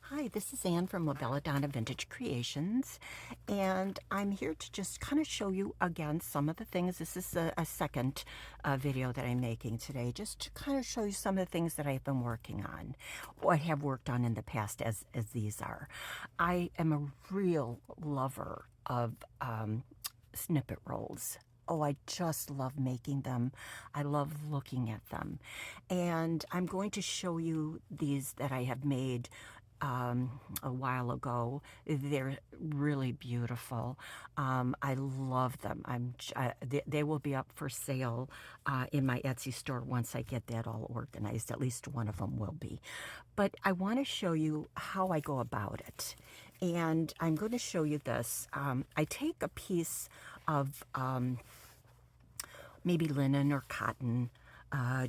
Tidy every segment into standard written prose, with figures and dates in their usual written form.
Hi, this is Anne from Donna Vintage Creations, and I'm here to just kind of show you again some of the things. This is a second video that I'm making today, just to kind of show you some of the things that I've been working on, or have worked on in the past as these are. I am a real lover of snippet rolls. Oh, I just love making them. I love looking at them. And I'm going to show you these that I have made a while ago. They're really beautiful. I love them. They will be up for sale in my Etsy store once I get that all organized. At least one of them will be. But I want to show you how I go about it. And I'm going to show you this. I take a piece of maybe linen or cotton,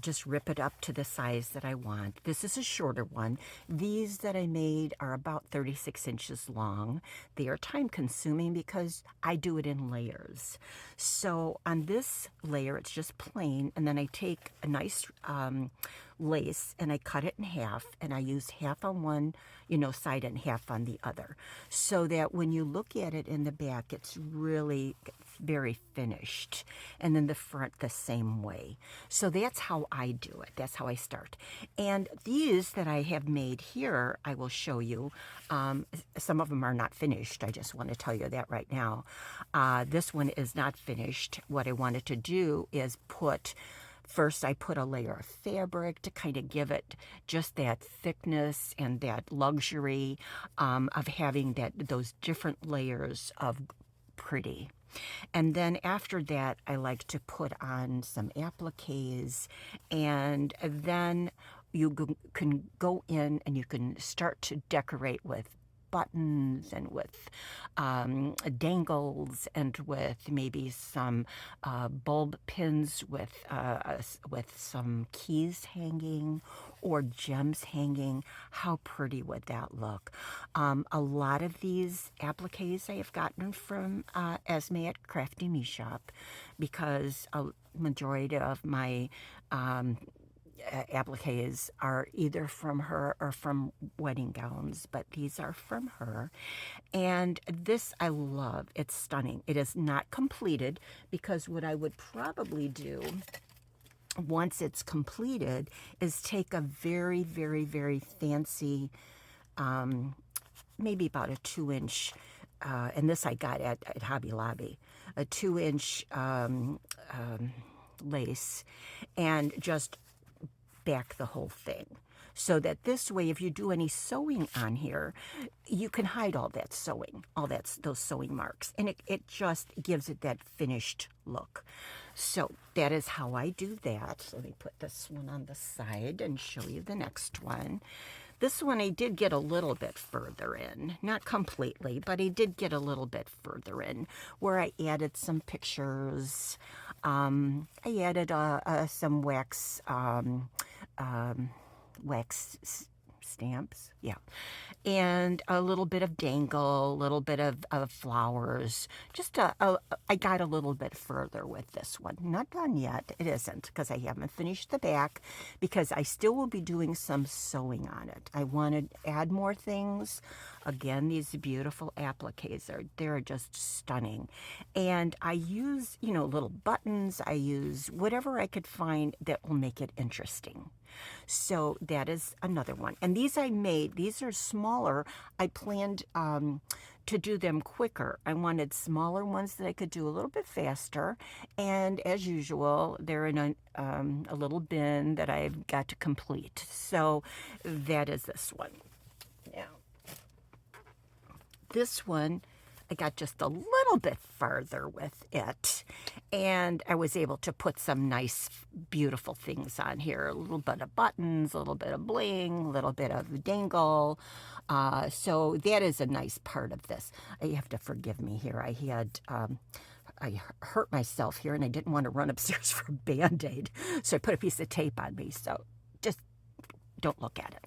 just rip it up to the size that I want. This is a shorter one. These that I made are about 36 inches long. They are time consuming because I do it in layers. So on this layer, it's just plain, and then I take a nice lace and I cut it in half, and I use half on one, side and half on the other, so that when you look at it in the back, it's really very finished, and then the front the same way. So that's how I do it. That's how I start. And these that I have made here, I will show you. Some of them are not finished. I just want to tell you that right now. This one is not finished. What I wanted to do is first, I put a layer of fabric to kind of give it just that thickness and that luxury of having those different layers of pretty. And then after that, I like to put on some appliques, and then you can go in and you can start to decorate with buttons and with dangles and with maybe some bulb pins with some keys hanging or gems hanging. How pretty would that look? A lot of these appliques I have gotten from Esme at Crafty Me Shop, because a majority of my appliques are either from her or from wedding gowns, but these are from her. And this I love. It's stunning. It is not completed, because what I would probably do once it's completed is take a very, very, very fancy, maybe about a 2-inch, and this I got at Hobby Lobby, a 2-inch lace, and just back the whole thing, so that this way, if you do any sewing on here, you can hide all that sewing, those sewing marks, and it just gives it that finished look. So that is how I do that. Let me put this one on the side and show you the next one. This one I did get a little bit further in, not completely, but I did get a little bit further in, where I added some pictures. I added some wax stamps, yeah, and a little bit of dangle, a little bit of flowers. I got a little bit further with this one. Not done yet. It isn't, because I haven't finished the back, because I still will be doing some sewing on it. I want to add more things. Again, these beautiful appliques they're just stunning. And I use, little buttons. I use whatever I could find that will make it interesting. So that is another one. And these are smaller. I planned to do them quicker. I wanted smaller ones that I could do a little bit faster. And as usual, they're in a little bin that I've got to complete. So that is this one. Now, this one, I got just a little bit farther with it, and I was able to put some nice, beautiful things on here. A little bit of buttons, a little bit of bling, a little bit of dangle. So that is a nice part of this. You have to forgive me here. I hurt myself here, and I didn't want to run upstairs for a Band-Aid, so I put a piece of tape on me. So just don't look at it.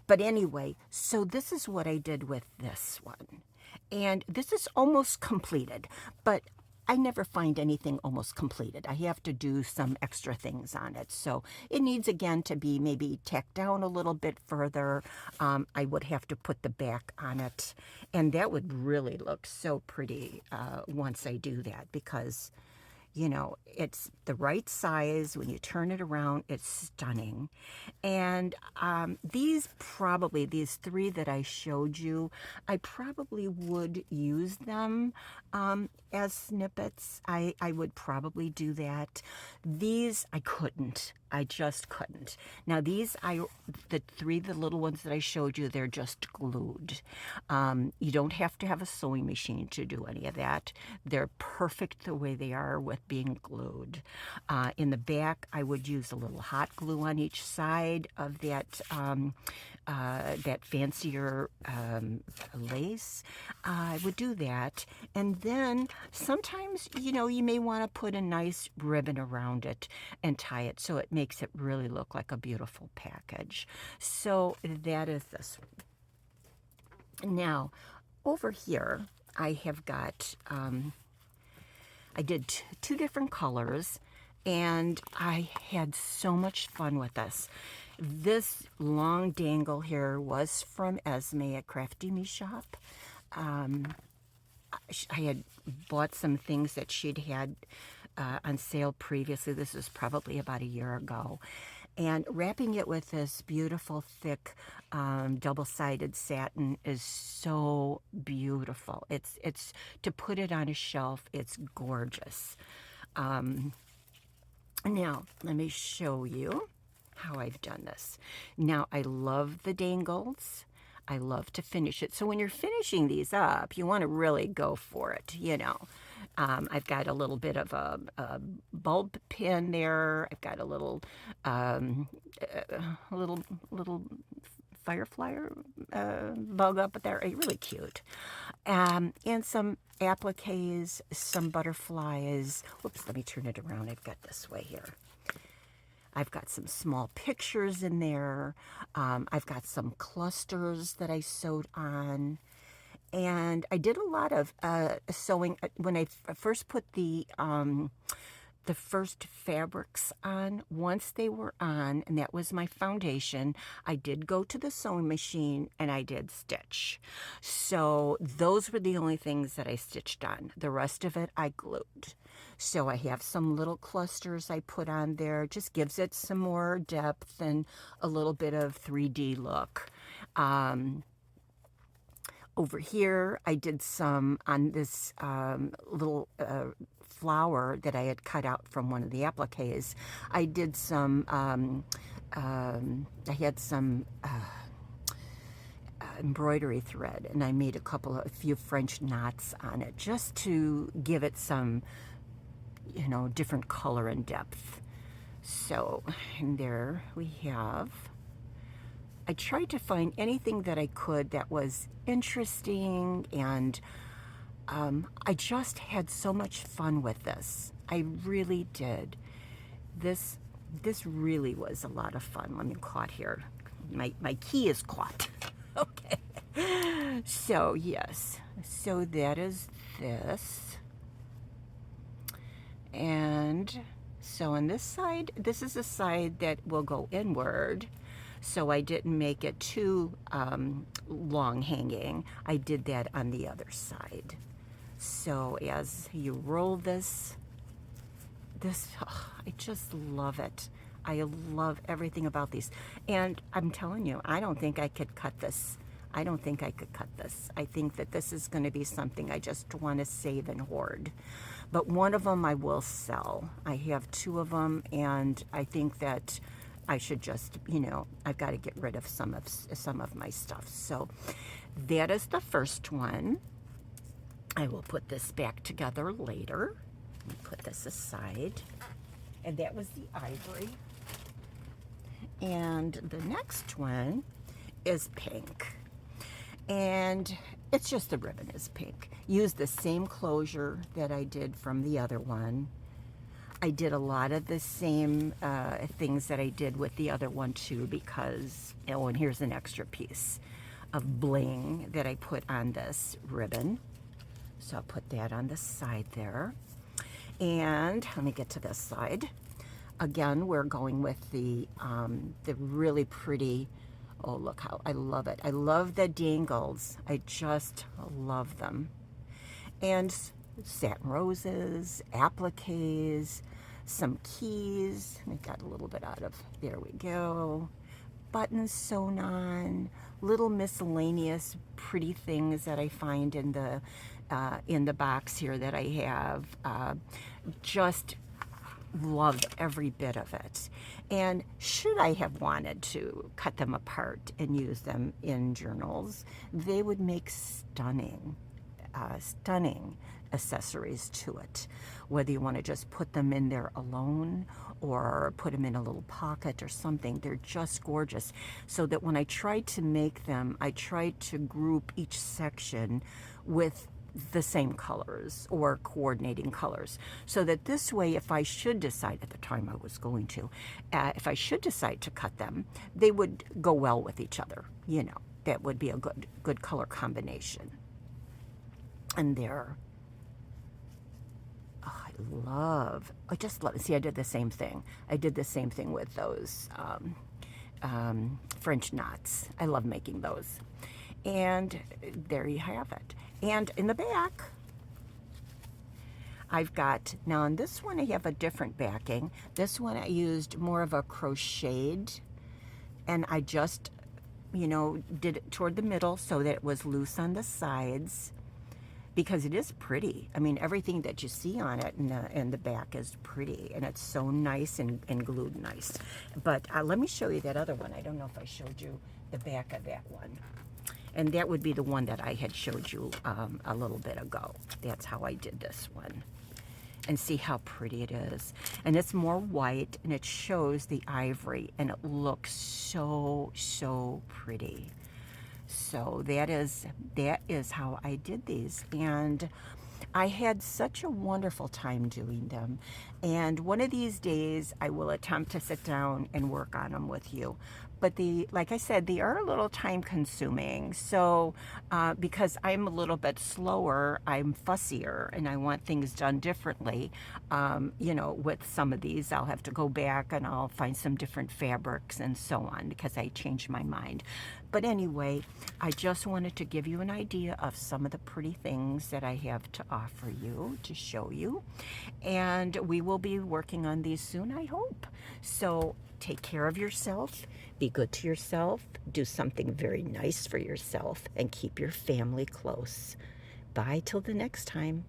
But anyway, so this is what I did with this one. And this is almost completed, but I never find anything almost completed. I have to do some extra things on it. So it needs, again, to be maybe tacked down a little bit further. I would have to put the back on it. And that would really look so pretty once I do that, because you know, it's the right size. When you turn it around, it's stunning. And these three that I showed you, I probably would use them as snippets. I would probably do that. These, I couldn't. I just couldn't. Now these, the little ones that I showed you, they're just glued. You don't have to have a sewing machine to do any of that. They're perfect the way they are with being glued. In the back, I would use a little hot glue on each side of that fancier lace. I would do that. And then sometimes, you know, you may want to put a nice ribbon around it and tie it so it makes it really look like a beautiful package. So that is this one. Now, over here, I have got, I did two different colors, and I had so much fun with this. This long dangle here was from Esme at Crafty Me Shop. I had bought some things that she'd had on sale previously. This was probably about a year ago. And wrapping it with this beautiful, thick, double-sided satin is so beautiful. It's to put it on a shelf, it's gorgeous. Now, let me show you how I've done this. Now, I love the dangles. I love to finish it. So when you're finishing these up, you want to really go for it, you know. I've got a little bit of a bulb pin there. I've got a little firefly bug up there. Really cute. And some appliques, some butterflies. Whoops, let me turn it around. I've got this way here. I've got some small pictures in there. I've got some clusters that I sewed on. And I did a lot of sewing when I first put the first fabrics on. Once they were on, and that was my foundation, I did go to the sewing machine and I did stitch. So those were the only things that I stitched on. The rest of it I glued. So I have some little clusters I put on there. Just gives it some more depth and a little bit of 3D look. Over here, I did some on this little flower that I had cut out from one of the appliques. I did some, I had some embroidery thread, and I made a few French knots on it just to give it some, you know, different color and depth. So, and there we have. I tried to find anything that I could that was interesting, and I just had so much fun with this. I really did. This really was a lot of fun. Let me caught here. My key is caught. Okay. So yes. So that is this. And so on this side, this is a side that will go inward. So I didn't make it too long hanging. I did that on the other side. So as you roll this, oh, I just love it. I love everything about these. And I'm telling you, I don't think I could cut this. I don't think I could cut this. I think that this is going to be something I just want to save and hoard. But one of them I will sell. I have two of them, and I think that I should just, you know, I've got to get rid of some of my stuff. So that is the first one. I will put this back together later. Let me put this aside. And that was the ivory. And the next one is pink. And it's just the ribbon is pink. Use the same closure that I did from the other one. I did a lot of the same things that I did with the other one too, because, oh, and here's an extra piece of bling that I put on this ribbon. So I'll put that on the side there. And let me get to this side. Again, we're going with the really pretty, oh, look how, I love it. I love the dangles. I just love them. And satin roses, appliques, some keys. I got a little bit out of, there we go. Buttons sewn on, little miscellaneous pretty things that I find in the box here that I have. Just loved every bit of it. And should I have wanted to cut them apart and use them in journals, they would make stunning accessories to it. Whether you want to just put them in there alone or put them in a little pocket or something, they're just gorgeous. So that when I tried to make them, I tried to group each section with the same colors or coordinating colors, so that this way, if I should decide, at the time I was going to, if I should decide to cut them, they would go well with each other. You know, that would be a good color combination. And there, oh, I just love, see, I did the same thing. I did the same thing with those French knots. I love making those. And there you have it. And in the back, I've got, now on this one I have a different backing. This one I used more of a crocheted, and I just, you know, did it toward the middle so that it was loose on the sides, because it is pretty. I mean, everything that you see on it in the back is pretty, and it's so nice and glued nice. But let me show you that other one. I don't know if I showed you the back of that one. And that would be the one that I had showed you a little bit ago. That's how I did this one. And see how pretty it is. And it's more white, and it shows the ivory, and it looks so, so pretty. So that is how I did these. And I had such a wonderful time doing them. And one of these days I will attempt to sit down and work on them with you. But like I said, they are a little time consuming. So because I'm a little bit slower, I'm fussier, and I want things done differently. You know, with some of these, I'll have to go back and I'll find some different fabrics and so on, because I changed my mind. But anyway, I just wanted to give you an idea of some of the pretty things that I have to offer you, to show you. And we will be working on these soon, I hope. So take care of yourself, be good to yourself, do something very nice for yourself, and keep your family close. Bye till the next time.